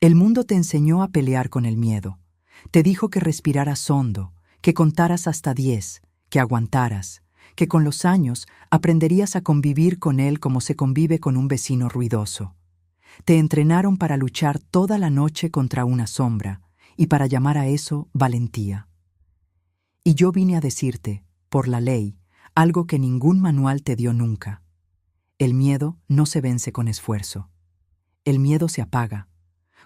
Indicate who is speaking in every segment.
Speaker 1: El mundo te enseñó a pelear con el miedo. Te dijo que respiraras hondo, que contaras hasta 10, que aguantaras, que con los años aprenderías a convivir con él como se convive con un vecino ruidoso. Te entrenaron para luchar toda la noche contra una sombra y para llamar a eso valentía. Y yo vine a decirte, por la ley, algo que ningún manual te dio nunca. El miedo no se vence con esfuerzo. El miedo se apaga,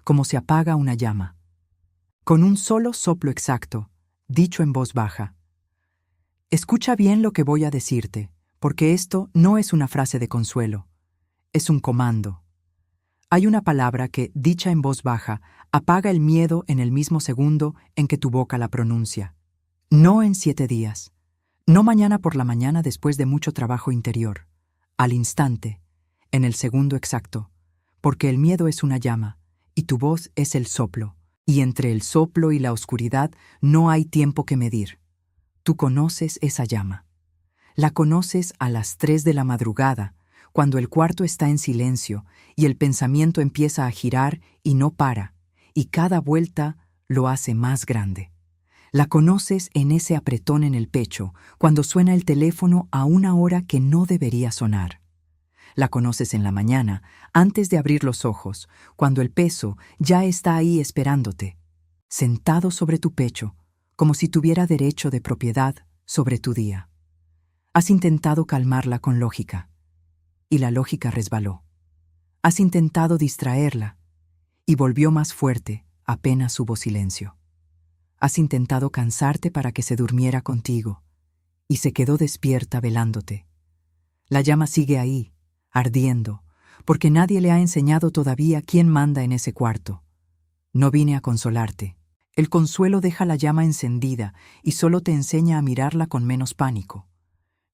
Speaker 1: como se apaga una llama, con un solo soplo exacto, dicho en voz baja. Escucha bien lo que voy a decirte, porque esto no es una frase de consuelo, es un comando. Hay una palabra que, dicha en voz baja, apaga el miedo en el mismo segundo en que tu boca la pronuncia. No en 7 días, no mañana por la mañana después de mucho trabajo interior, al instante, en el segundo exacto, porque el miedo es una llama, y tu voz es el soplo, y entre el soplo y la oscuridad no hay tiempo que medir. Tú conoces esa llama. La conoces a las 3 de la madrugada, cuando el cuarto está en silencio y el pensamiento empieza a girar y no para, y cada vuelta lo hace más grande. La conoces en ese apretón en el pecho, cuando suena el teléfono a una hora que no debería sonar. La conoces en la mañana, antes de abrir los ojos, cuando el peso ya está ahí esperándote, sentado sobre tu pecho, como si tuviera derecho de propiedad sobre tu día. Has intentado calmarla con lógica, y la lógica resbaló. Has intentado distraerla, y volvió más fuerte apenas hubo silencio. Has intentado cansarte para que se durmiera contigo, y se quedó despierta velándote. La llama sigue ahí, ardiendo, porque nadie le ha enseñado todavía quién manda en ese cuarto. No vine a consolarte. El consuelo deja la llama encendida y solo te enseña a mirarla con menos pánico.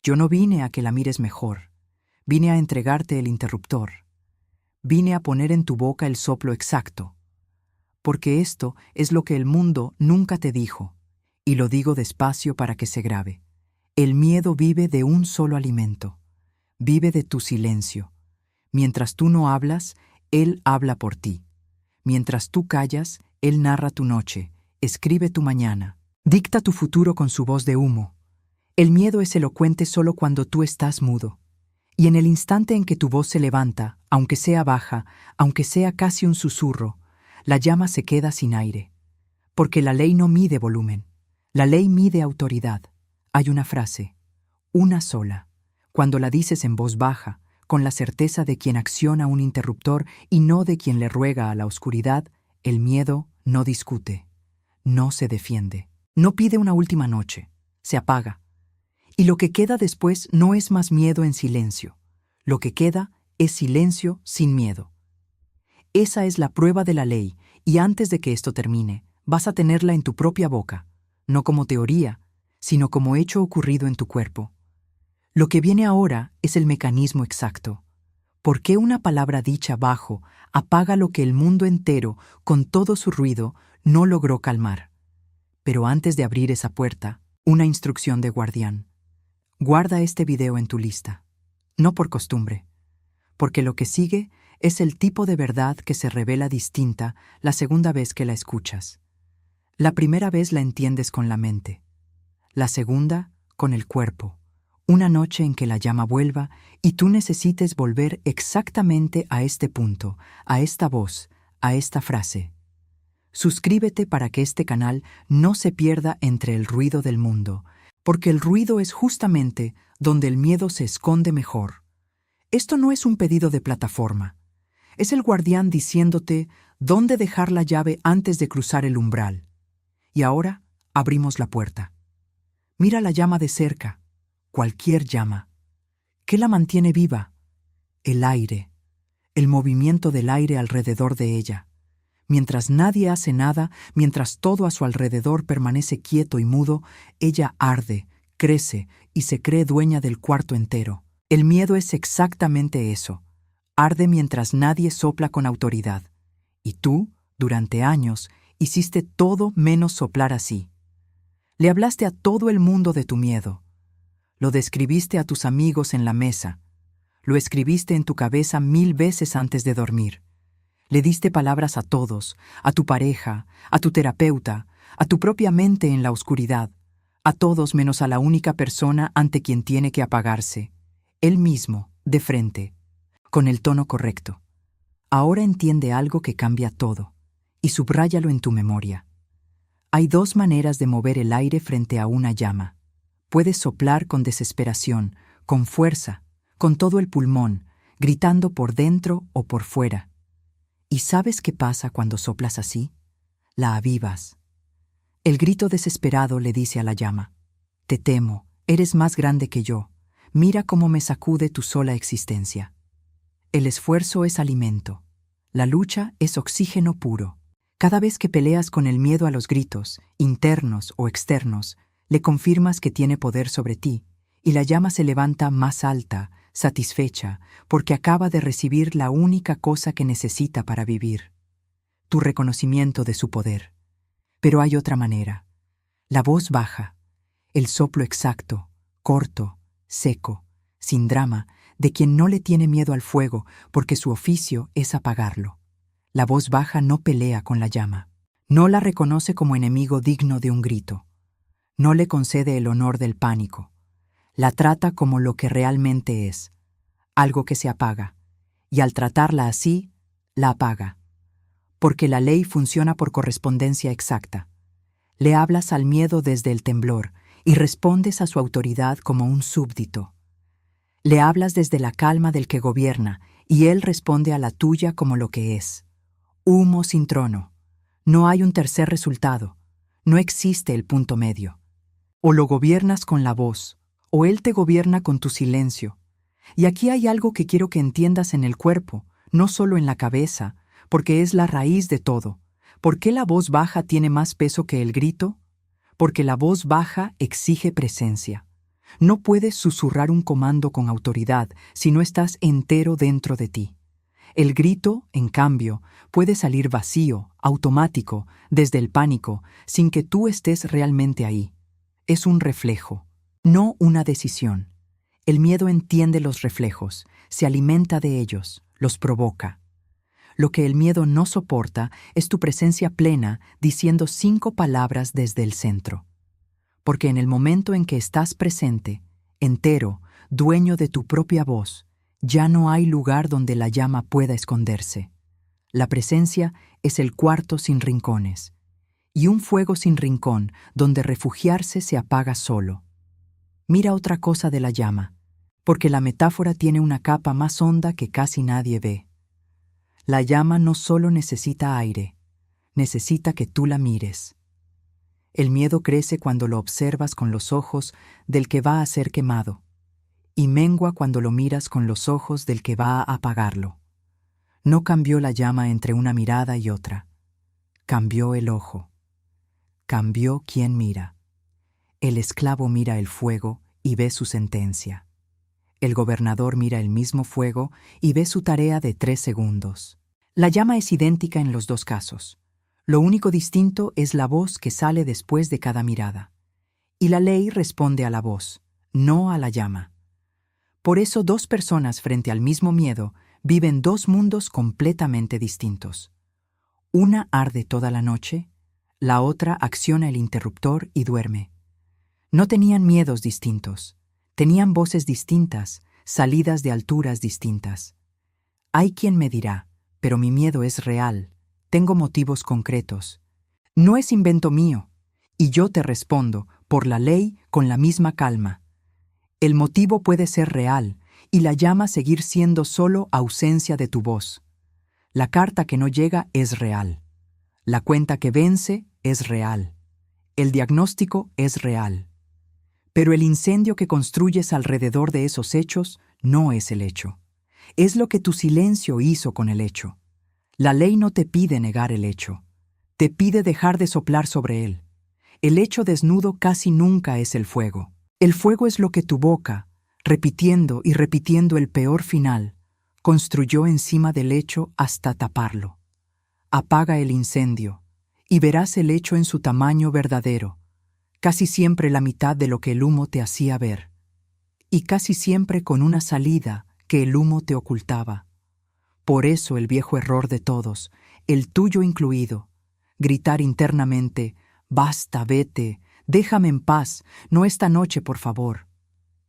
Speaker 1: Yo no vine a que la mires mejor. Vine a entregarte el interruptor. Vine a poner en tu boca el soplo exacto. Porque esto es lo que el mundo nunca te dijo, y lo digo despacio para que se grabe. El miedo vive de un solo alimento. Vive de tu silencio. Mientras tú no hablas, él habla por ti. Mientras tú callas, él narra tu noche, escribe tu mañana, dicta tu futuro con su voz de humo. El miedo es elocuente solo cuando tú estás mudo. Y en el instante en que tu voz se levanta, aunque sea baja, aunque sea casi un susurro, la llama se queda sin aire. Porque la ley no mide volumen. La ley mide autoridad. Hay una frase, una sola. Cuando la dices en voz baja, con la certeza de quien acciona un interruptor y no de quien le ruega a la oscuridad, el miedo no discute, no se defiende, no pide una última noche, se apaga. Y lo que queda después no es más miedo en silencio. Lo que queda es silencio sin miedo. Esa es la prueba de la ley, y antes de que esto termine, vas a tenerla en tu propia boca, no como teoría, sino como hecho ocurrido en tu cuerpo. Lo que viene ahora es el mecanismo exacto. ¿Por qué una palabra dicha bajo apaga lo que el mundo entero, con todo su ruido, no logró calmar? Pero antes de abrir esa puerta, una instrucción de guardián. Guarda este video en tu lista, no por costumbre, porque lo que sigue es el tipo de verdad que se revela distinta la segunda vez que la escuchas. La primera vez la entiendes con la mente, la segunda con el cuerpo. Una noche en que la llama vuelva y tú necesites volver exactamente a este punto, a esta voz, a esta frase. Suscríbete para que este canal no se pierda entre el ruido del mundo, porque el ruido es justamente donde el miedo se esconde mejor. Esto no es un pedido de plataforma. Es el guardián diciéndote dónde dejar la llave antes de cruzar el umbral. Y ahora abrimos la puerta. Mira la llama de cerca. Cualquier llama. ¿Qué la mantiene viva? El aire, el movimiento del aire alrededor de ella. Mientras nadie hace nada, mientras todo a su alrededor permanece quieto y mudo, ella arde, crece y se cree dueña del cuarto entero. El miedo es exactamente eso. Arde mientras nadie sopla con autoridad. Y tú, durante años, hiciste todo menos soplar así. Le hablaste a todo el mundo de tu miedo. Lo describiste a tus amigos en la mesa. Lo escribiste en tu cabeza 1000 veces antes de dormir. Le diste palabras a todos, a tu pareja, a tu terapeuta, a tu propia mente en la oscuridad, a todos menos a la única persona ante quien tiene que apagarse, él mismo, de frente, con el tono correcto. Ahora entiende algo que cambia todo, y subráyalo en tu memoria. Hay dos maneras de mover el aire frente a una llama. Puedes soplar con desesperación, con fuerza, con todo el pulmón, gritando por dentro o por fuera. ¿Y sabes qué pasa cuando soplas así? La avivas. El grito desesperado le dice a la llama: te temo, eres más grande que yo, mira cómo me sacude tu sola existencia. El esfuerzo es alimento, la lucha es oxígeno puro. Cada vez que peleas con el miedo a los gritos, internos o externos, le confirmas que tiene poder sobre ti, y la llama se levanta más alta, satisfecha, porque acaba de recibir la única cosa que necesita para vivir: tu reconocimiento de su poder. Pero hay otra manera. La voz baja, el soplo exacto, corto, seco, sin drama, de quien no le tiene miedo al fuego porque su oficio es apagarlo. La voz baja no pelea con la llama, no la reconoce como enemigo digno de un grito, no le concede el honor del pánico, la trata como lo que realmente es, algo que se apaga, y al tratarla así, la apaga. Porque la ley funciona por correspondencia exacta. Le hablas al miedo desde el temblor y respondes a su autoridad como un súbdito. Le hablas desde la calma del que gobierna y él responde a la tuya como lo que es: humo sin trono. No hay un tercer resultado. No existe el punto medio. O lo gobiernas con la voz, o él te gobierna con tu silencio. Y aquí hay algo que quiero que entiendas en el cuerpo, no solo en la cabeza, porque es la raíz de todo. ¿Por qué la voz baja tiene más peso que el grito? Porque la voz baja exige presencia. No puedes susurrar un comando con autoridad si no estás entero dentro de ti. El grito, en cambio, puede salir vacío, automático, desde el pánico, sin que tú estés realmente ahí. Es un reflejo, no una decisión. El miedo entiende los reflejos, se alimenta de ellos, los provoca. Lo que el miedo no soporta es tu presencia plena diciendo 5 palabras desde el centro. Porque en el momento en que estás presente, entero, dueño de tu propia voz, ya no hay lugar donde la llama pueda esconderse. La presencia es el cuarto sin rincones, y un fuego sin rincón donde refugiarse se apaga solo. Mira otra cosa de la llama, porque la metáfora tiene una capa más honda que casi nadie ve. La llama no solo necesita aire, necesita que tú la mires. El miedo crece cuando lo observas con los ojos del que va a ser quemado, y mengua cuando lo miras con los ojos del que va a apagarlo. No cambió la llama entre una mirada y otra. Cambió el ojo. Cambió quien mira. El esclavo mira el fuego y ve su sentencia. El gobernador mira el mismo fuego y ve su tarea de 3 segundos. La llama es idéntica en los dos casos. Lo único distinto es la voz que sale después de cada mirada. Y la ley responde a la voz, no a la llama. Por eso 2 personas frente al mismo miedo viven 2 mundos completamente distintos. Una arde toda la noche, la otra acciona el interruptor y duerme. No tenían miedos distintos, tenían voces distintas, salidas de alturas distintas. Hay quien me dirá, pero mi miedo es real, tengo motivos concretos. No es invento mío, y yo te respondo, por la ley, con la misma calma. El motivo puede ser real, y la llama seguir siendo solo ausencia de tu voz. La carta que no llega es real. La cuenta que vence es real. El diagnóstico es real. Pero el incendio que construyes alrededor de esos hechos no es el hecho. Es lo que tu silencio hizo con el hecho. La ley no te pide negar el hecho. Te pide dejar de soplar sobre él. El hecho desnudo casi nunca es el fuego. El fuego es lo que tu boca, repitiendo y repitiendo el peor final, construyó encima del hecho hasta taparlo. Apaga el incendio, y verás el hecho en su tamaño verdadero, casi siempre la mitad de lo que el humo te hacía ver, y casi siempre con una salida que el humo te ocultaba. Por eso el viejo error de todos, el tuyo incluido, gritar internamente, «Basta, vete, déjame en paz, no esta noche, por favor».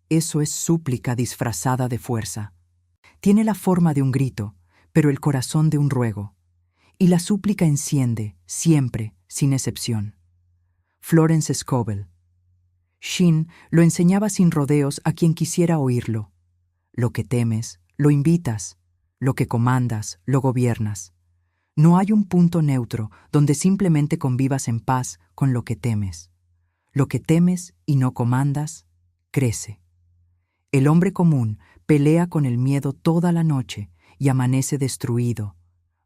Speaker 1: Eso es súplica disfrazada de fuerza. Tiene la forma de un grito, pero el corazón de un ruego. Y la súplica enciende, siempre, sin excepción. Florence Scovel. Shin lo enseñaba sin rodeos a quien quisiera oírlo. Lo que temes, lo invitas. Lo que comandas, lo gobiernas. No hay un punto neutro donde simplemente convivas en paz con lo que temes. Lo que temes y no comandas, crece. El hombre común pelea con el miedo toda la noche y amanece destruido,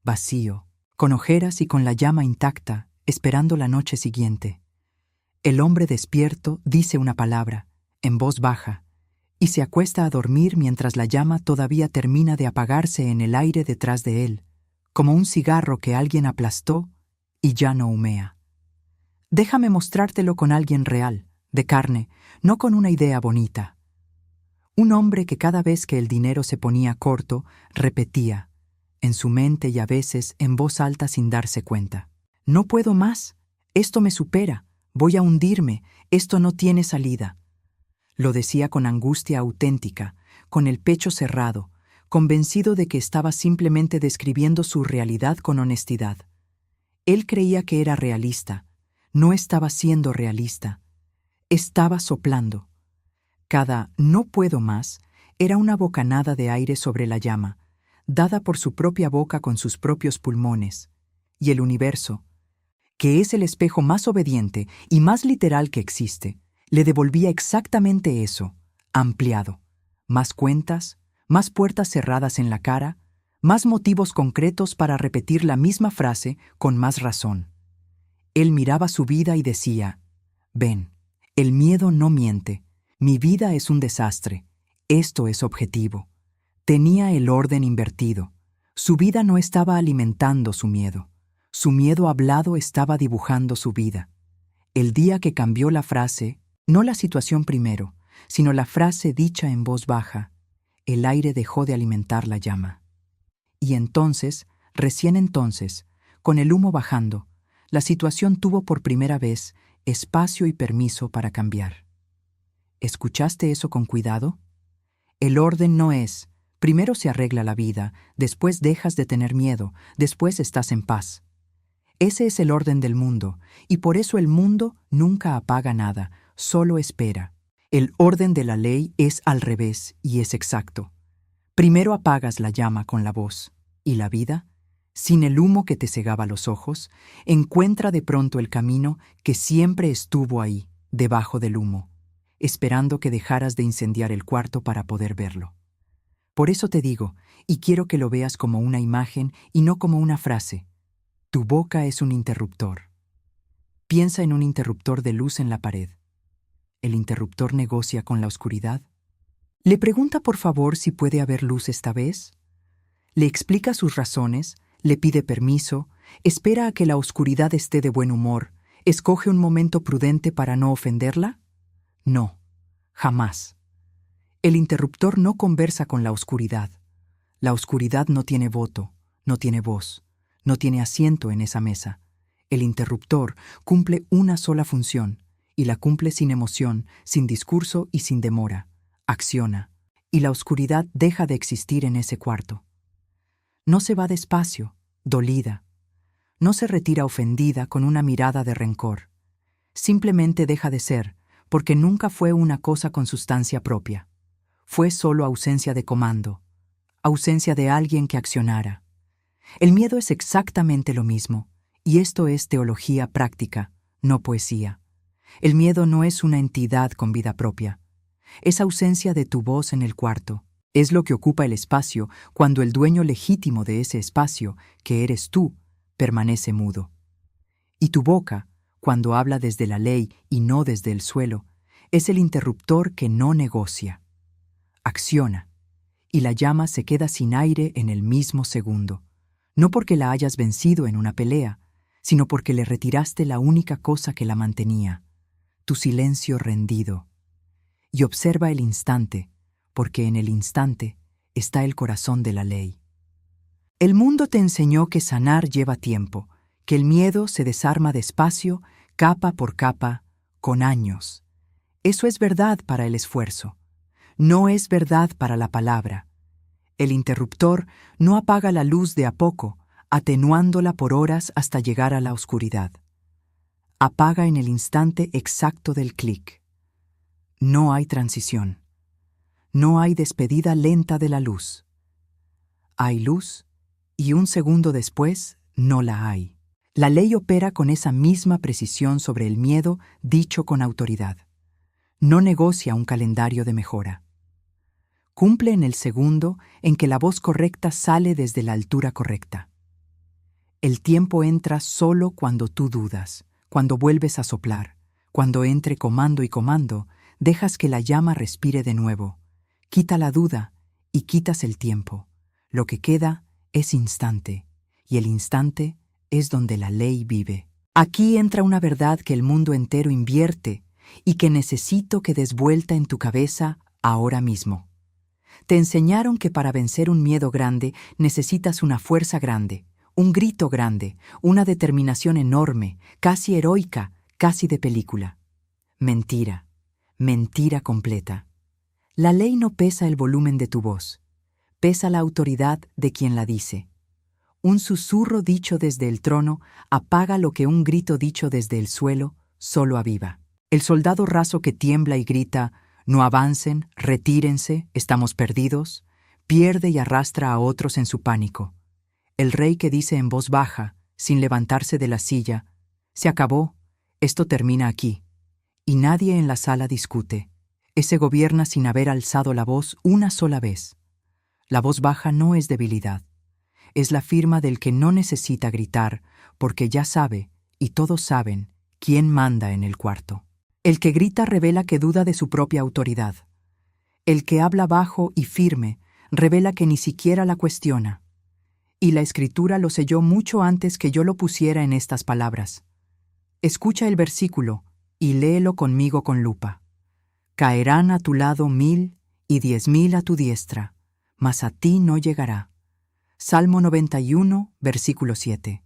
Speaker 1: vacío, con ojeras y con la llama intacta, esperando la noche siguiente. El hombre despierto dice una palabra, en voz baja, y se acuesta a dormir mientras la llama todavía termina de apagarse en el aire detrás de él, como un cigarro que alguien aplastó y ya no humea. Déjame mostrártelo con alguien real, de carne, no con una idea bonita. Un hombre que cada vez que el dinero se ponía corto, repetía, en su mente y a veces en voz alta sin darse cuenta. «No puedo más, esto me supera, voy a hundirme, esto no tiene salida». Lo decía con angustia auténtica, con el pecho cerrado, convencido de que estaba simplemente describiendo su realidad con honestidad. Él creía que era realista, no estaba siendo realista, estaba soplando. Cada «no puedo más» era una bocanada de aire sobre la llama, dada por su propia boca con sus propios pulmones, y el universo, que es el espejo más obediente y más literal que existe, le devolvía exactamente eso, ampliado. Más cuentas, más puertas cerradas en la cara, más motivos concretos para repetir la misma frase con más razón. Él miraba su vida y decía, «Ven, el miedo no miente, mi vida es un desastre, esto es objetivo». Tenía el orden invertido. Su vida no estaba alimentando su miedo hablado estaba dibujando su vida. El día que cambió la frase, no la situación primero, sino la frase dicha en voz baja, el aire dejó de alimentar la llama. Y entonces, recién entonces, con el humo bajando, la situación tuvo por primera vez espacio y permiso para cambiar. ¿Escuchaste eso con cuidado? El orden no es, primero se arregla la vida, después dejas de tener miedo, después estás en paz. Ese es el orden del mundo, y por eso el mundo nunca apaga nada, solo espera. El orden de la ley es al revés y es exacto. Primero apagas la llama con la voz, y la vida, sin el humo que te cegaba los ojos, encuentra de pronto el camino que siempre estuvo ahí, debajo del humo, esperando que dejaras de incendiar el cuarto para poder verlo. Por eso te digo, y quiero que lo veas como una imagen y no como una frase, tu boca es un interruptor. Piensa en un interruptor de luz en la pared. ¿El interruptor negocia con la oscuridad? ¿Le pregunta por favor si puede haber luz esta vez? ¿Le explica sus razones? ¿Le pide permiso? ¿Espera a que la oscuridad esté de buen humor? ¿Escoge un momento prudente para no ofenderla? No, jamás. El interruptor no conversa con la oscuridad. La oscuridad no tiene voto, no tiene voz, no tiene asiento en esa mesa. El interruptor cumple una sola función, y la cumple sin emoción, sin discurso y sin demora. Acciona, y la oscuridad deja de existir en ese cuarto. No se va despacio, dolida. No se retira ofendida con una mirada de rencor. Simplemente deja de ser, porque nunca fue una cosa con sustancia propia. Fue solo ausencia de comando, ausencia de alguien que accionara. El miedo es exactamente lo mismo, y esto es teología práctica, no poesía. El miedo no es una entidad con vida propia. Es ausencia de tu voz en el cuarto. Es lo que ocupa el espacio cuando el dueño legítimo de ese espacio, que eres tú, permanece mudo. Y tu boca, cuando habla desde la ley y no desde el suelo, es el interruptor que no negocia. Acciona, y la llama se queda sin aire en el mismo segundo, no porque la hayas vencido en una pelea, sino porque le retiraste la única cosa que la mantenía, tu silencio rendido. Y observa el instante, porque en el instante está el corazón de la ley. El mundo te enseñó que sanar lleva tiempo, que el miedo se desarma despacio, capa por capa, con años. Eso es verdad para el esfuerzo. No es verdad para la palabra. El interruptor no apaga la luz de a poco, atenuándola por horas hasta llegar a la oscuridad. Apaga en el instante exacto del clic. No hay transición. No hay despedida lenta de la luz. Hay luz y un segundo después no la hay. La ley opera con esa misma precisión sobre el miedo dicho con autoridad. No negocia un calendario de mejora. Cumple en el segundo en que la voz correcta sale desde la altura correcta. El tiempo entra solo cuando tú dudas, cuando vuelves a soplar, cuando entre comando y comando, dejas que la llama respire de nuevo. Quita la duda y quitas el tiempo. Lo que queda es instante, y el instante es donde la ley vive. Aquí entra una verdad que el mundo entero invierte y que necesito que des vuelta en tu cabeza ahora mismo. Te enseñaron que para vencer un miedo grande necesitas una fuerza grande, un grito grande, una determinación enorme, casi heroica, casi de película. Mentira, mentira completa. La ley no pesa el volumen de tu voz, pesa la autoridad de quien la dice. Un susurro dicho desde el trono apaga lo que un grito dicho desde el suelo solo aviva. El soldado raso que tiembla y grita, no avancen, retírense, estamos perdidos, pierde y arrastra a otros en su pánico. El rey que dice en voz baja, sin levantarse de la silla, se acabó, esto termina aquí. Y nadie en la sala discute. Ese gobierna sin haber alzado la voz una sola vez. La voz baja no es debilidad. Es la firma del que no necesita gritar, porque ya sabe, y todos saben, quién manda en el cuarto. El que grita revela que duda de su propia autoridad. El que habla bajo y firme revela que ni siquiera la cuestiona. Y la Escritura lo selló mucho antes que yo lo pusiera en estas palabras. Escucha el versículo y léelo conmigo con lupa. Caerán a tu lado 1000 y 10,000 a tu diestra, mas a ti no llegará. Salmo 91, versículo 7.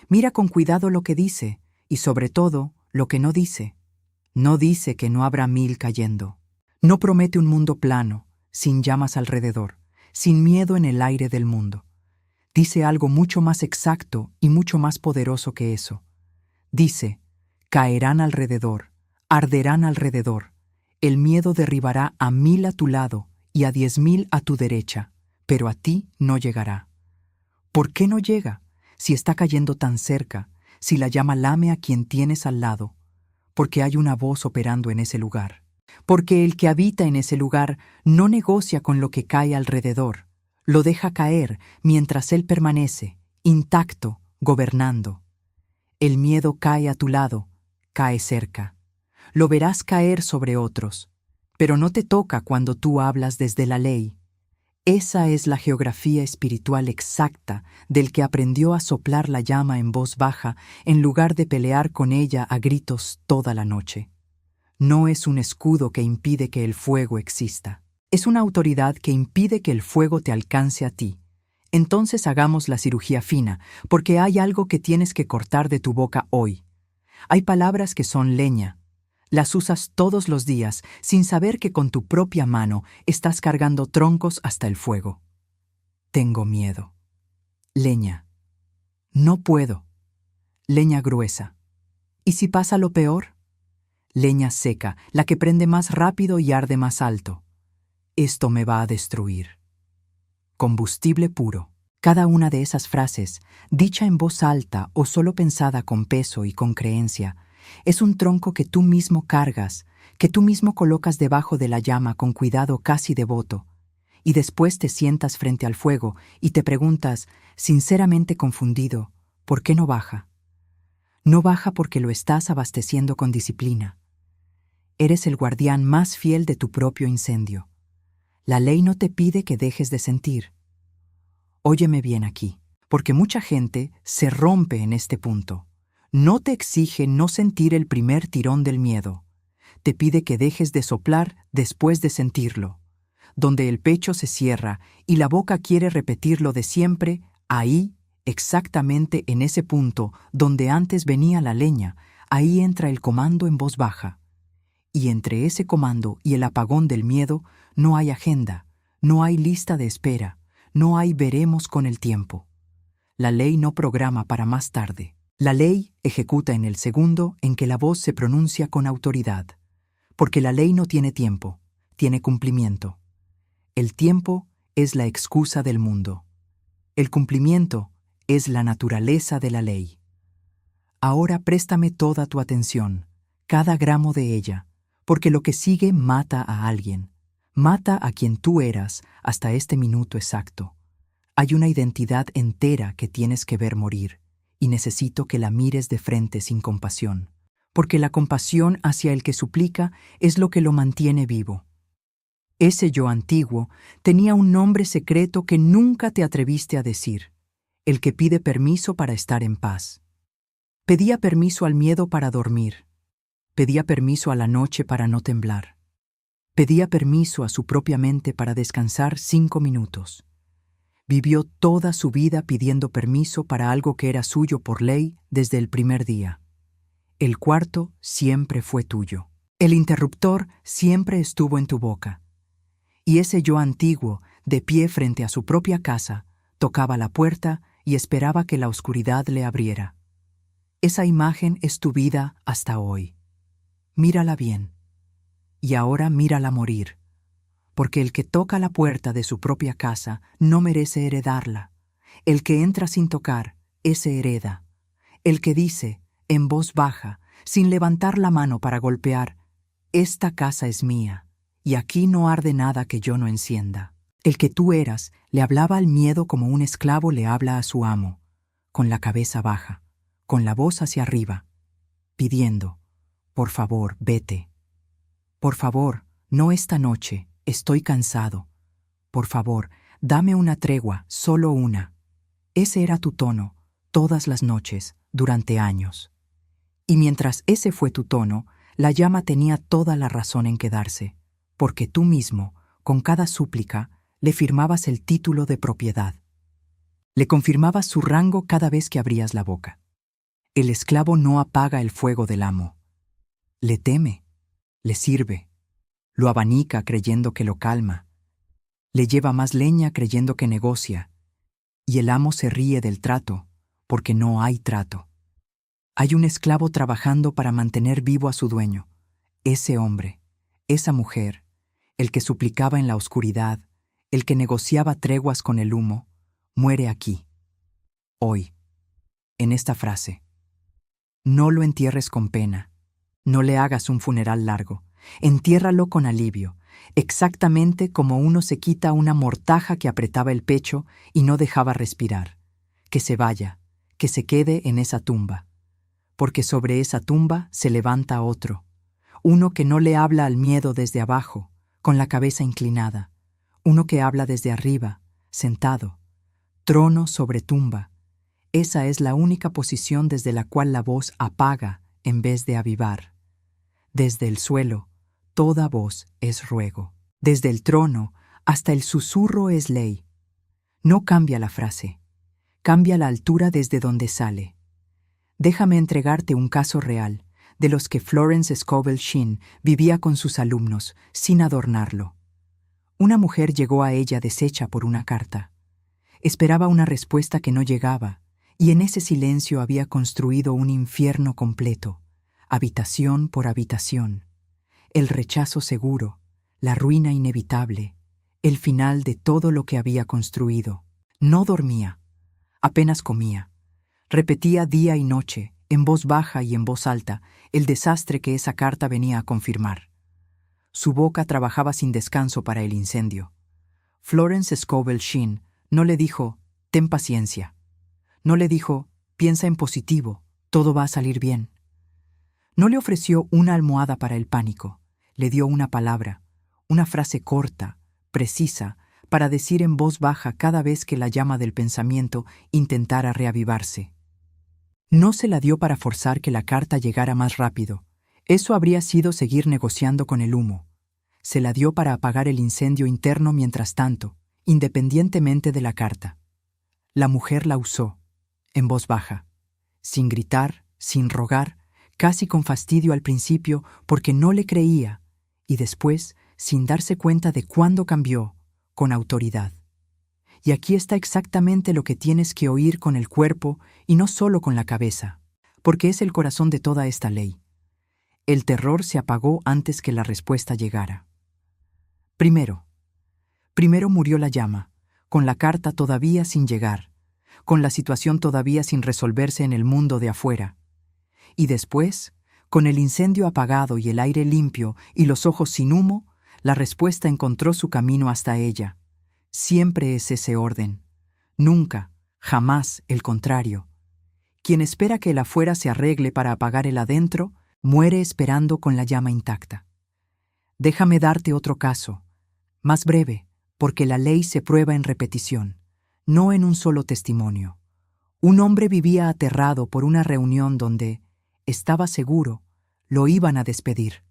Speaker 1: Mira con cuidado lo que dice, y sobre todo, lo que no dice. No dice que no habrá 1000 cayendo. No promete un mundo plano, sin llamas alrededor, sin miedo en el aire del mundo. Dice algo mucho más exacto y mucho más poderoso que eso. Dice, caerán alrededor, arderán alrededor. El miedo derribará a 1000 a tu lado y a 10,000 a tu derecha, pero a ti no llegará. ¿Por qué no llega? Si está cayendo tan cerca, si la llama lame a quien tienes al lado, porque hay una voz operando en ese lugar. Porque el que habita en ese lugar no negocia con lo que cae alrededor, lo deja caer mientras él permanece, intacto, gobernando. El miedo cae a tu lado, cae cerca. Lo verás caer sobre otros, pero no te toca cuando tú hablas desde la ley. Esa es la geografía espiritual exacta del que aprendió a soplar la llama en voz baja en lugar de pelear con ella a gritos toda la noche. No es un escudo que impide que el fuego exista. Es una autoridad que impide que el fuego te alcance a ti. Entonces hagamos la cirugía fina, porque hay algo que tienes que cortar de tu boca hoy. Hay palabras que son leña. Las usas todos los días sin saber que con tu propia mano estás cargando troncos hasta el fuego. Tengo miedo. Leña. No puedo. Leña gruesa. ¿Y si pasa lo peor? Leña seca, la que prende más rápido y arde más alto. Esto me va a destruir. Combustible puro. Cada una de esas frases, dicha en voz alta o solo pensada con peso y con creencia, es un tronco que tú mismo cargas, que tú mismo colocas debajo de la llama con cuidado casi devoto, y después te sientas frente al fuego y te preguntas, sinceramente confundido, ¿por qué no baja? No baja porque lo estás abasteciendo con disciplina. Eres el guardián más fiel de tu propio incendio. La ley no te pide que dejes de sentir. Óyeme bien aquí, porque mucha gente se rompe en este punto. No te exige no sentir el primer tirón del miedo. Te pide que dejes de soplar después de sentirlo. Donde el pecho se cierra y la boca quiere repetir lo de siempre, Ahí, exactamente en ese punto donde antes venía la leña, ahí entra el comando en voz baja. Y entre ese comando y el apagón del miedo no hay agenda, no hay lista de espera, no hay veremos con el tiempo. La ley no programa para más tarde. La ley ejecuta en el segundo en que la voz se pronuncia con autoridad. Porque la ley no tiene tiempo, tiene cumplimiento. El tiempo es la excusa del mundo. El cumplimiento es la naturaleza de la ley. Ahora préstame toda tu atención, cada gramo de ella, porque lo que sigue mata a alguien. Mata a quien tú eras hasta este minuto exacto. Hay una identidad entera que tienes que ver morir, y necesito que la mires de frente sin compasión, porque la compasión hacia el que suplica es lo que lo mantiene vivo. Ese yo antiguo tenía un nombre secreto que nunca te atreviste a decir, el que pide permiso para estar en paz. Pedía permiso al miedo para dormir. Pedía permiso a la noche para no temblar. Pedía permiso a su propia mente para descansar 5 minutos. Vivió toda su vida pidiendo permiso para algo que era suyo por ley desde el primer día. El cuarto siempre fue tuyo. El interruptor siempre estuvo en tu boca. Y ese yo antiguo, de pie frente a su propia casa, tocaba la puerta y esperaba que la oscuridad le abriera. Esa imagen es tu vida hasta hoy. Mírala bien. Y ahora mírala morir. Porque el que toca la puerta de su propia casa no merece heredarla. El que entra sin tocar, ese hereda. El que dice, en voz baja, sin levantar la mano para golpear, esta casa es mía, y aquí no arde nada que yo no encienda. El que tú eras le hablaba al miedo como un esclavo le habla a su amo, con la cabeza baja, con la voz hacia arriba, pidiendo, por favor, vete. Por favor, no esta noche, estoy cansado. Por favor, dame una tregua, solo una. Ese era tu tono, todas las noches, durante años. Y mientras ese fue tu tono, la llama tenía toda la razón en quedarse, porque tú mismo, con cada súplica, le firmabas el título de propiedad. Le confirmabas su rango cada vez que abrías la boca. El esclavo no apaga el fuego del amo. Le teme, le sirve, lo abanica creyendo que lo calma, le lleva más leña creyendo que negocia, y el amo se ríe del trato, porque no hay trato. Hay un esclavo trabajando para mantener vivo a su dueño, ese hombre, esa mujer, el que suplicaba en la oscuridad, el que negociaba treguas con el humo, muere aquí, hoy, en esta frase. No lo entierres con pena, no le hagas un funeral largo, entiérralo con alivio, exactamente como uno se quita una mortaja que apretaba el pecho y no dejaba respirar. Que se vaya, que se quede en esa tumba, porque sobre esa tumba se levanta otro, uno que no le habla al miedo desde abajo, con la cabeza inclinada, uno que habla desde arriba, sentado, trono sobre tumba. Esa es la única posición desde la cual la voz apaga en vez de avivar. Desde el suelo, toda voz es ruego. Desde el trono hasta el susurro es ley. No cambia la frase, cambia la altura desde donde sale. Déjame entregarte un caso real, de los que Florence Scovel Shinn vivía con sus alumnos, sin adornarlo. Una mujer llegó a ella deshecha por una carta. Esperaba una respuesta que no llegaba, y en ese silencio había construido un infierno completo, habitación por habitación. El rechazo seguro, la ruina inevitable, el final de todo lo que había construido. No dormía, apenas comía. Repetía día y noche, en voz baja y en voz alta, el desastre que esa carta venía a confirmar. Su boca trabajaba sin descanso para el incendio. Florence Scovel Shinn no le dijo, ten paciencia. No le dijo, piensa en positivo, todo va a salir bien. No le ofreció una almohada para el pánico. Le dio una palabra, una frase corta, precisa, para decir en voz baja cada vez que la llama del pensamiento intentara reavivarse. No se la dio para forzar que la carta llegara más rápido. Eso habría sido seguir negociando con el humo. Se la dio para apagar el incendio interno mientras tanto, independientemente de la carta. La mujer la usó, en voz baja, sin gritar, sin rogar, casi con fastidio al principio porque no le creía, y después, sin darse cuenta de cuándo cambió, con autoridad. Y aquí está exactamente lo que tienes que oír con el cuerpo y no solo con la cabeza, porque es el corazón de toda esta ley. El terror se apagó antes que la respuesta llegara. Primero murió la llama, con la carta todavía sin llegar, con la situación todavía sin resolverse en el mundo de afuera. Y después, con el incendio apagado y el aire limpio y los ojos sin humo, la respuesta encontró su camino hasta ella. Siempre es ese orden. Nunca, jamás el contrario. Quien espera que el afuera se arregle para apagar el adentro, muere esperando con la llama intacta. Déjame darte otro caso, más breve, porque la ley se prueba en repetición, no en un solo testimonio. Un hombre vivía aterrado por una reunión donde, estaba seguro, lo iban a despedir.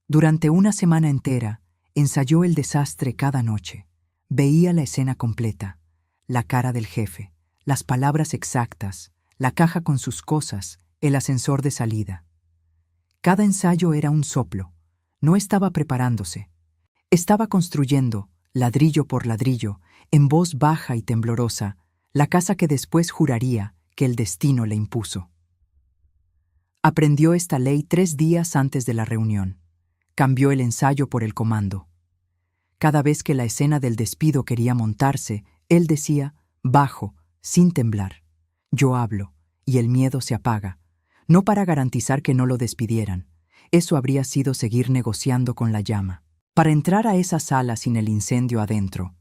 Speaker 1: Durante una semana entera, ensayó el desastre cada noche. Veía la escena completa, la cara del jefe, las palabras exactas, la caja con sus cosas, el ascensor de salida. Cada ensayo era un soplo. No estaba preparándose. Estaba construyendo, ladrillo por ladrillo, en voz baja y temblorosa, la casa que después juraría que el destino le impuso. Aprendió esta ley 3 días antes de la reunión. Cambió el ensayo por el comando. Cada vez que la escena del despido quería montarse, él decía, bajo, sin temblar, yo hablo, y el miedo se apaga, no para garantizar que no lo despidieran. Eso habría sido seguir negociando con la llama. Para entrar a esa sala sin el incendio adentro,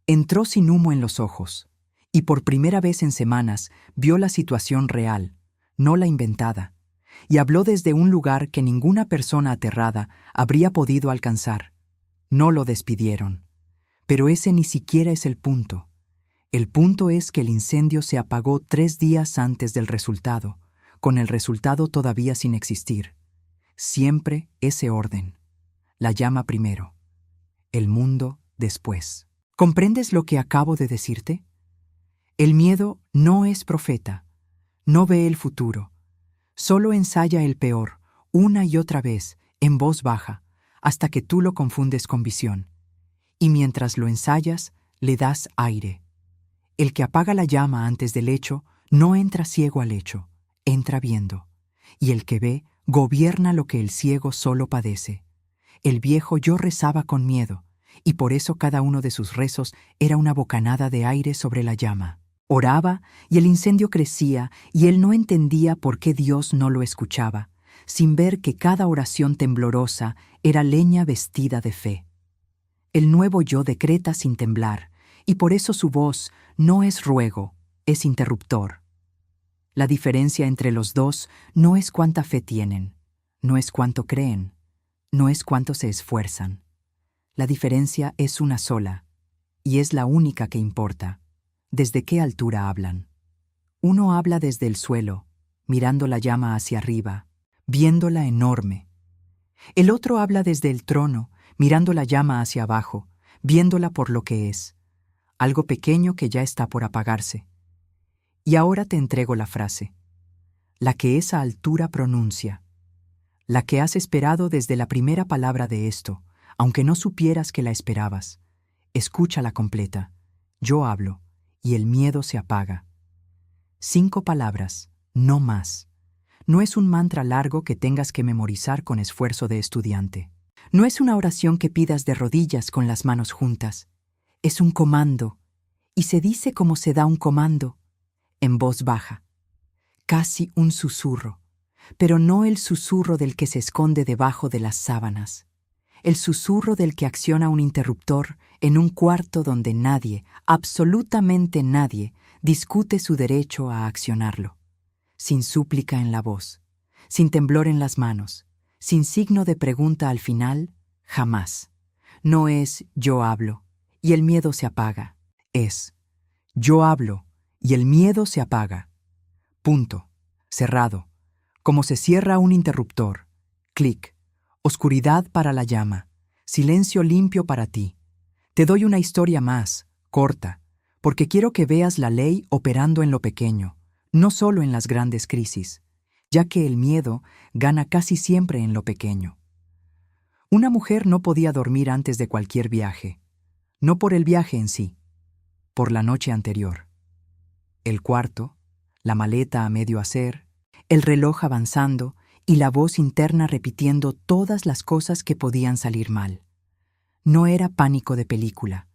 Speaker 1: entró sin humo en los ojos, y por primera vez en semanas vio la situación real, no la inventada, y habló desde un lugar que ninguna persona aterrada habría podido alcanzar. No lo despidieron. Pero ese ni siquiera es el punto. El punto es que el incendio se apagó 3 días antes del resultado, con el resultado todavía sin existir. Siempre ese orden. La llama primero. El mundo después. ¿Comprendes lo que acabo de decirte? El miedo no es profeta. No ve el futuro. Solo ensaya el peor, una y otra vez, en voz baja, hasta que tú lo confundes con visión. Y mientras lo ensayas, le das aire. El que apaga la llama antes del hecho no entra ciego al hecho, entra viendo. Y el que ve gobierna lo que el ciego solo padece. El viejo yo rezaba con miedo, y por eso cada uno de sus rezos era una bocanada de aire sobre la llama. Oraba, y el incendio crecía, y él no entendía por qué Dios no lo escuchaba, sin ver que cada oración temblorosa era leña vestida de fe. El nuevo yo decreta sin temblar, y por eso su voz no es ruego, es interruptor. La diferencia entre los dos no es cuánta fe tienen, no es cuánto creen, no es cuánto se esfuerzan. La diferencia es una sola, y es la única que importa. ¿Desde qué altura hablan? Uno habla desde el suelo, mirando la llama hacia arriba, viéndola enorme. El otro habla desde el trono, mirando la llama hacia abajo, viéndola por lo que es, algo pequeño que ya está por apagarse. Y ahora te entrego la frase, la que esa altura pronuncia, la que has esperado desde la primera palabra de esto, aunque no supieras que la esperabas. Escúchala completa. Yo hablo, y el miedo se apaga. 5 palabras, no más. No es un mantra largo que tengas que memorizar con esfuerzo de estudiante. No es una oración que pidas de rodillas con las manos juntas. Es un comando, y se dice como se da un comando, en voz baja. Casi un susurro, pero no el susurro del que se esconde debajo de las sábanas. El susurro del que acciona un interruptor en un cuarto donde nadie, absolutamente nadie, discute su derecho a accionarlo. Sin súplica en la voz, sin temblor en las manos, sin signo de pregunta al final, jamás. No es yo hablo y el miedo se apaga. Es yo hablo y el miedo se apaga. Punto. Cerrado. Como se cierra un interruptor. Clic. Oscuridad para la llama. Silencio limpio para ti. Te doy una historia más, corta, porque quiero que veas la ley operando en lo pequeño, no solo en las grandes crisis, ya que el miedo gana casi siempre en lo pequeño. Una mujer no podía dormir antes de cualquier viaje, no por el viaje en sí, por la noche anterior. El cuarto, la maleta a medio hacer, el reloj avanzando y la voz interna repitiendo todas las cosas que podían salir mal. No era pánico de película,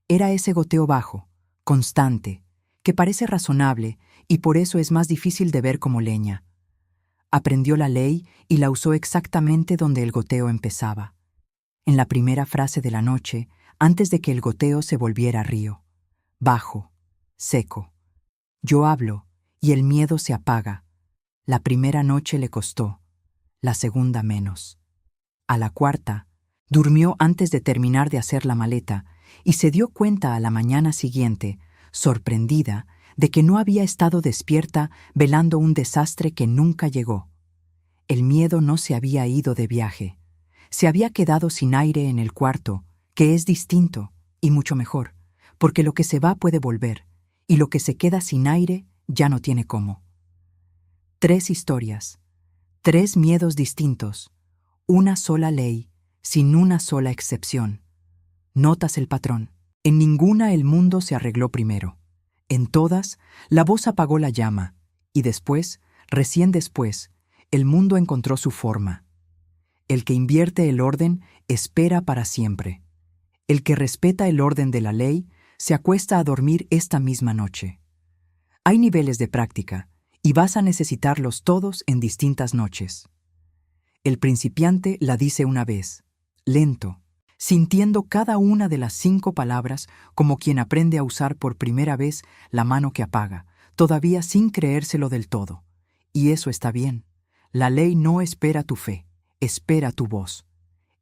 Speaker 1: era ese goteo bajo, constante, que parece razonable y por eso es más difícil de ver como leña. Aprendió la ley y la usó exactamente donde el goteo empezaba, en la primera frase de la noche, antes de que el goteo se volviera río. Bajo, seco. Yo hablo y el miedo se apaga. La primera noche le costó, la segunda menos. A la cuarta, durmió antes de terminar de hacer la maleta y se dio cuenta a la mañana siguiente, sorprendida, de que no había estado despierta velando un desastre que nunca llegó. El miedo no se había ido de viaje. Se había quedado sin aire en el cuarto, que es distinto y mucho mejor, porque lo que se va puede volver, y lo que se queda sin aire ya no tiene cómo. 3 historias, 3 miedos distintos, una sola ley, sin una sola excepción. Notas el patrón. En ninguna el mundo se arregló primero. En todas, la voz apagó la llama, y después, recién después, el mundo encontró su forma. El que invierte el orden espera para siempre. El que respeta el orden de la ley se acuesta a dormir esta misma noche. Hay niveles de práctica, y vas a necesitarlos todos en distintas noches. El principiante la dice una vez, lento, sintiendo cada una de las 5 palabras como quien aprende a usar por primera vez la mano que apaga, todavía sin creérselo del todo. Y eso está bien. La ley no espera tu fe, espera tu voz.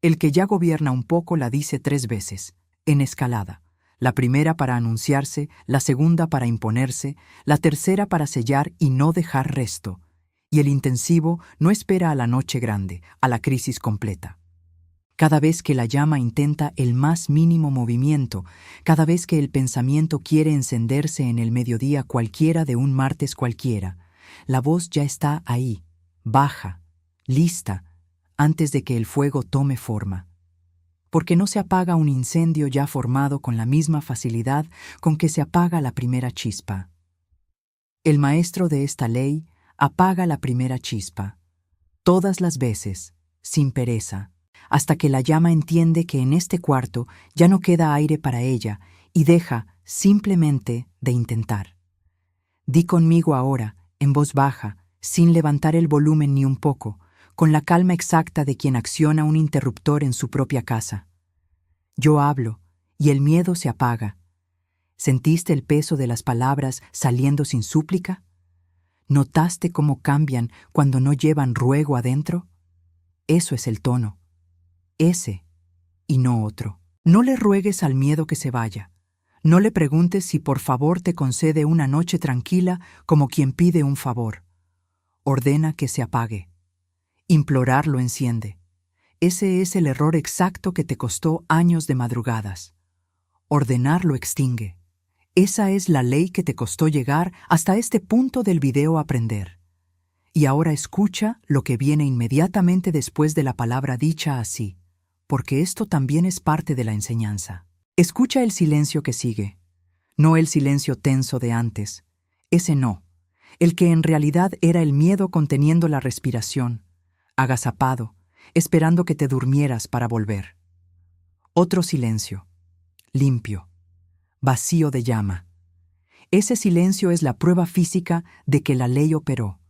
Speaker 1: El que ya gobierna un poco la dice 3 veces, en escalada. La primera para anunciarse, la segunda para imponerse, la tercera para sellar y no dejar resto. Y el intensivo no espera a la noche grande, a la crisis completa. Cada vez que la llama intenta el más mínimo movimiento, cada vez que el pensamiento quiere encenderse en el mediodía cualquiera de un martes cualquiera, la voz ya está ahí, baja, lista, antes de que el fuego tome forma. Porque no se apaga un incendio ya formado con la misma facilidad con que se apaga la primera chispa. El maestro de esta ley apaga la primera chispa, todas las veces, sin pereza, hasta que la llama entiende que en este cuarto ya no queda aire para ella y deja simplemente de intentar. Di conmigo ahora, en voz baja, sin levantar el volumen ni un poco, con la calma exacta de quien acciona un interruptor en su propia casa. Yo hablo, y el miedo se apaga. ¿Sentiste el peso de las palabras saliendo sin súplica? ¿Notaste cómo cambian cuando no llevan ruego adentro? Eso es el tono. Ese, y no otro. No le ruegues al miedo que se vaya. No le preguntes si por favor te concede una noche tranquila como quien pide un favor. Ordena que se apague. Implorar lo enciende. Ese es el error exacto que te costó años de madrugadas. Ordenar lo extingue. Esa es la ley que te costó llegar hasta este punto del video aprender. Y ahora escucha lo que viene inmediatamente después de la palabra dicha así, porque esto también es parte de la enseñanza. Escucha el silencio que sigue, no el silencio tenso de antes, ese no, el que en realidad era el miedo conteniendo la respiración, agazapado, esperando que te durmieras para volver. Otro silencio, limpio, vacío de llama. Ese silencio es la prueba física de que la ley operó,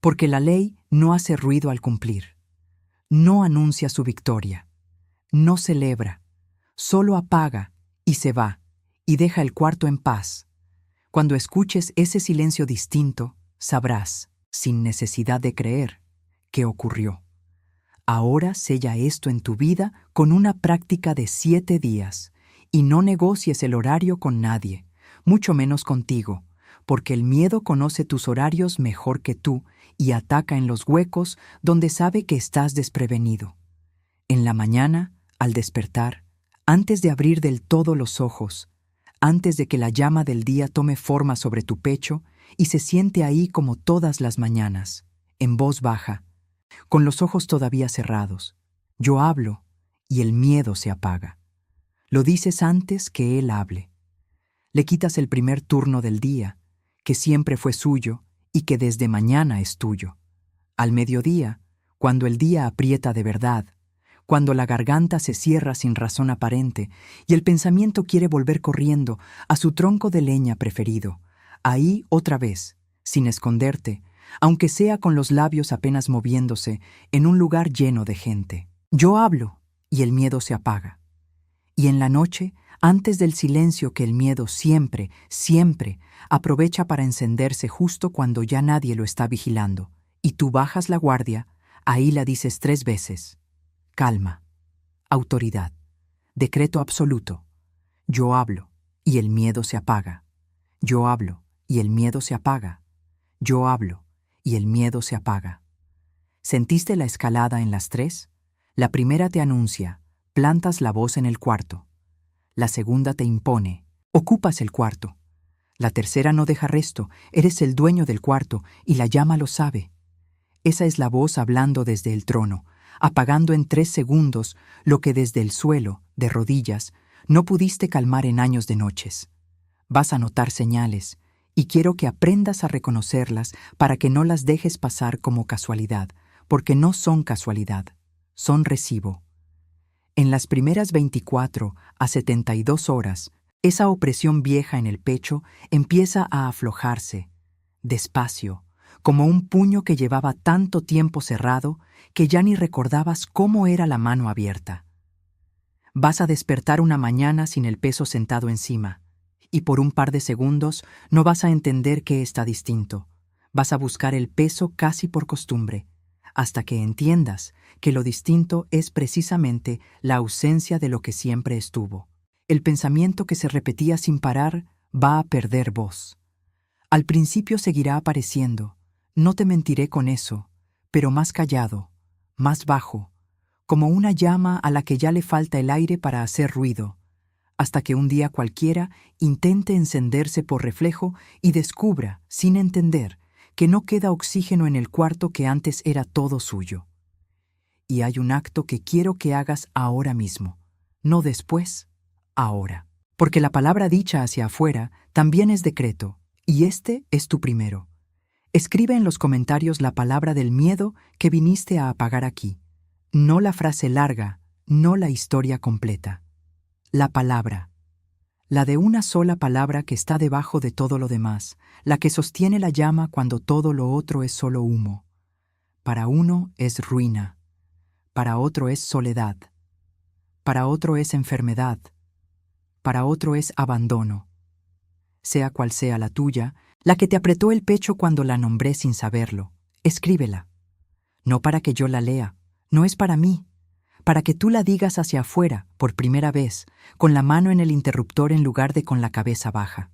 Speaker 1: porque la ley no hace ruido al cumplir, no anuncia su victoria, no celebra, solo apaga y se va y deja el cuarto en paz. Cuando escuches ese silencio distinto, sabrás, sin necesidad de creer, qué ocurrió. Ahora sella esto en tu vida con una práctica de 7 días y no negocies el horario con nadie, mucho menos contigo, porque el miedo conoce tus horarios mejor que tú y ataca en los huecos donde sabe que estás desprevenido. En la mañana, al despertar, antes de abrir del todo los ojos, antes de que la llama del día tome forma sobre tu pecho y se siente ahí como todas las mañanas, en voz baja, con los ojos todavía cerrados. Yo hablo y el miedo se apaga. Lo dices antes que él hable. Le quitas el primer turno del día, que siempre fue suyo y que desde mañana es tuyo. Al mediodía, cuando el día aprieta de verdad, cuando la garganta se cierra sin razón aparente y el pensamiento quiere volver corriendo a su tronco de leña preferido, ahí otra vez, sin esconderte, aunque sea con los labios apenas moviéndose en un lugar lleno de gente. Yo hablo y el miedo se apaga. Y en la noche, antes del silencio que el miedo siempre, siempre aprovecha para encenderse justo cuando ya nadie lo está vigilando, y tú bajas la guardia, ahí la dices 3 veces. Calma, autoridad, decreto absoluto. Yo hablo y el miedo se apaga. Yo hablo y el miedo se apaga. Yo hablo y el miedo se apaga. ¿Sentiste la escalada en las 3? La primera te anuncia, plantas la voz en el cuarto. La segunda te impone, ocupas el cuarto. La tercera no deja resto, eres el dueño del cuarto y la llama lo sabe. Esa es la voz hablando desde el trono, apagando en 3 segundos lo que desde el suelo, de rodillas, no pudiste calmar en años de noches. Vas a notar señales, y quiero que aprendas a reconocerlas para que no las dejes pasar como casualidad, porque no son casualidad, son recibo. En las primeras 24 a 72 horas, esa opresión vieja en el pecho empieza a aflojarse, despacio, como un puño que llevaba tanto tiempo cerrado que ya ni recordabas cómo era la mano abierta. Vas a despertar una mañana sin el peso sentado encima, y por un par de segundos no vas a entender qué está distinto. Vas a buscar el peso casi por costumbre, hasta que entiendas que lo distinto es precisamente la ausencia de lo que siempre estuvo. El pensamiento que se repetía sin parar va a perder voz. Al principio seguirá apareciendo, no te mentiré con eso, pero más callado, más bajo, como una llama a la que ya le falta el aire para hacer ruido, hasta que un día cualquiera intente encenderse por reflejo y descubra, sin entender, que no queda oxígeno en el cuarto que antes era todo suyo. Y hay un acto que quiero que hagas ahora mismo, no después, ahora. Porque la palabra dicha hacia afuera también es decreto, y este es tu primero. Escribe en los comentarios la palabra del miedo que viniste a apagar aquí. No la frase larga, no la historia completa. La palabra. La de una sola palabra que está debajo de todo lo demás, la que sostiene la llama cuando todo lo otro es solo humo. Para uno es ruina, para otro es soledad, para otro es enfermedad, para otro es abandono. Sea cual sea la tuya, la que te apretó el pecho cuando la nombré sin saberlo, escríbela. No para que yo la lea, no es para mí, para que tú la digas hacia afuera, por primera vez, con la mano en el interruptor en lugar de con la cabeza baja.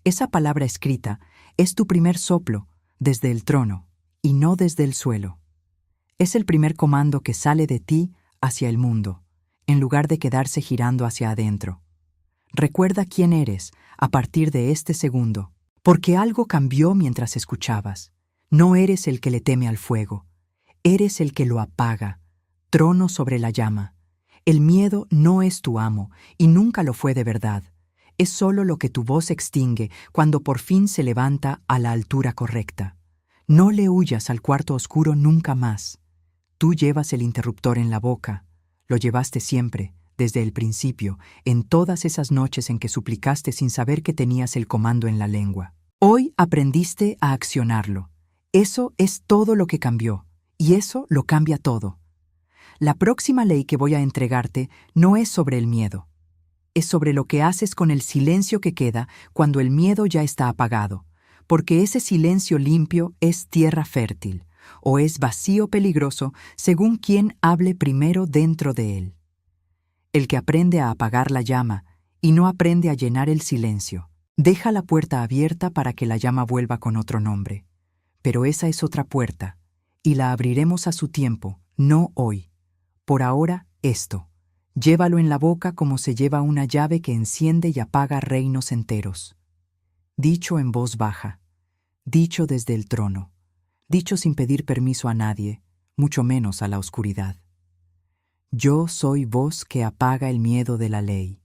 Speaker 1: Esa palabra escrita es tu primer soplo desde el trono y no desde el suelo. Es el primer comando que sale de ti hacia el mundo, en lugar de quedarse girando hacia adentro. Recuerda quién eres a partir de este segundo, porque algo cambió mientras escuchabas. No eres el que le teme al fuego, eres el que lo apaga, trono sobre la llama. El miedo no es tu amo y nunca lo fue de verdad. Es solo lo que tu voz extingue cuando por fin se levanta a la altura correcta. No le huyas al cuarto oscuro nunca más. Tú llevas el interruptor en la boca, lo llevaste siempre, desde el principio, en todas esas noches en que suplicaste sin saber que tenías el comando en la lengua. Hoy aprendiste a accionarlo. Eso es todo lo que cambió, y eso lo cambia todo. La próxima ley que voy a entregarte no es sobre el miedo. Es sobre lo que haces con el silencio que queda cuando el miedo ya está apagado, porque ese silencio limpio es tierra fértil, o es vacío peligroso según quien hable primero dentro de él. El que aprende a apagar la llama y no aprende a llenar el silencio, deja la puerta abierta para que la llama vuelva con otro nombre. Pero esa es otra puerta, y la abriremos a su tiempo, no hoy. Por ahora, esto. Llévalo en la boca como se lleva una llave que enciende y apaga reinos enteros. Dicho en voz baja, dicho desde el trono, dicho sin pedir permiso a nadie, mucho menos a la oscuridad. Yo soy voz que apaga el miedo de la ley.